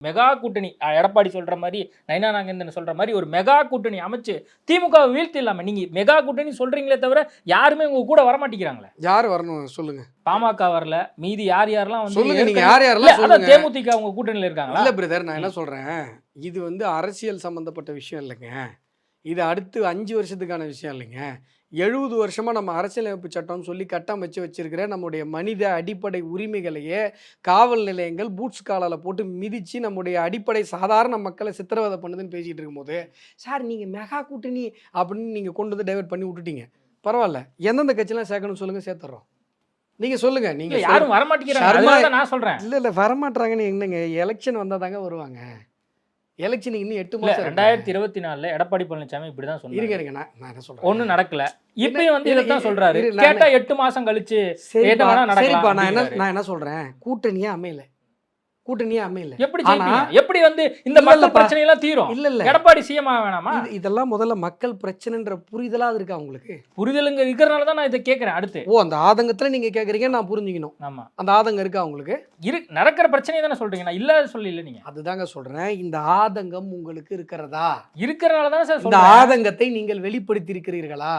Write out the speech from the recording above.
Mega கூட்டணி எடப்பாடி சொல்ற மாதிரி, நயினா நாகேந்திரன் சொல்ற மாதிரி ஒரு மெகா கூட்டணி அமைச்சு திமுக வீழ்த்திடலாமே. நீங்க மெகா கூட்டணி சொல்றீங்களே தவிர யாருமே உங்க கூட வர மாட்டேங்கிறாங்களே. யார் வரணும் சொல்லுங்க. பாமக வரல, மீதி யார் யாரெல்லாம் வந்து சொல்லுங்க. நீங்க யார் யாரெல்லாம் சொல்லுங்க. தேமுதிக உங்க கூட்டணியில இருக்காங்களா? இல்ல பிரதர், நான் என்ன சொல்றேன், இது வந்து அரசியல் சம்பந்தப்பட்ட விஷயம் இல்லைங்க. இது அடுத்து 5 வருஷத்துக்கான விஷயம் இல்லைங்க. 70 வருஷமா நம்ம அரசியலமைப்பு சட்டம்னு சொல்லி கட்டமைச்சு வச்சிருக்கிற நம்முடைய மனித அடிப்படை உரிமைகளையே காவல் நிலையங்கள் பூட்ஸ் காலால போட்டு மிதிச்சு நம்முடைய அடிப்படை சாதாரண மக்களை சித்திரவதை பண்ணுதுன்னு பேசிட்டு இருக்கும்போது, சார் நீங்க மெகா கூட்டணி அப்படின்னு நீங்க கொண்டு வந்து டைவர்ட் பண்ணி விட்டுட்டீங்க. பரவாயில்ல, எந்தெந்த கட்சியெல்லாம் சேர்க்கணும்னு சொல்லுங்க, சேர்த்துறோம். நீங்க சொல்லுங்க. நீங்க யாரும் வர மாட்டேங்கிறாங்க, நான் சொல்றேன். இல்ல வரமாட்டாங்கன்னு என்னங்க, எலெக்ஷன் வந்தா தாங்க வருவாங்க. எலெக்ஷனுக்கு இன்னும் 8 மாசம். 2024 எடப்பாடி பழனிசாமி இப்படிதான் சொன்னாரு. இருங்க நான் என்ன சொல்றேன், ஒண்ணும் நடக்கல. இப்பயும் வந்து இதைத்தான் சொல்றாரு. கேட்டா 8 மாசம் கழிச்சு சரிப்பா, நான் என்ன சொல்றேன், கூட்டணியே அமையல. எப்படி வந்து இந்த மக்கள் பிரச்சனை எல்லாம் தீரும்? இல்ல எடப்பாடி சிஎம் ஆக வேணாமா? இதெல்லாம் முதல்ல மக்கள் பிரச்சனைன்ற புரிதலா இருக்கா உங்களுக்கு? புரிதலுங்க இருக்கிறனால தான் நான் இதை கேட்கறேன். அடுத்து அந்த ஆதங்கத்துல நீங்க கேக்குறீங்க, நான் புரிஞ்சுக்கணும். ஆமா, அந்த ஆதங்கம் இருக்கா உங்களுக்கு? நடக்கிற பிரச்சனையை தானே சொல்றீங்க, நான் இல்ல சொல்லல. நீங்க அதுதாங்க சொல்றேன், இந்த ஆதங்கம் உங்களுக்கு இருக்கிறதா? இருக்கிறனால தான் சார் இந்த ஆதங்கத்தை நீங்கள் வெளிப்படுத்தி இருக்கிறீர்களா?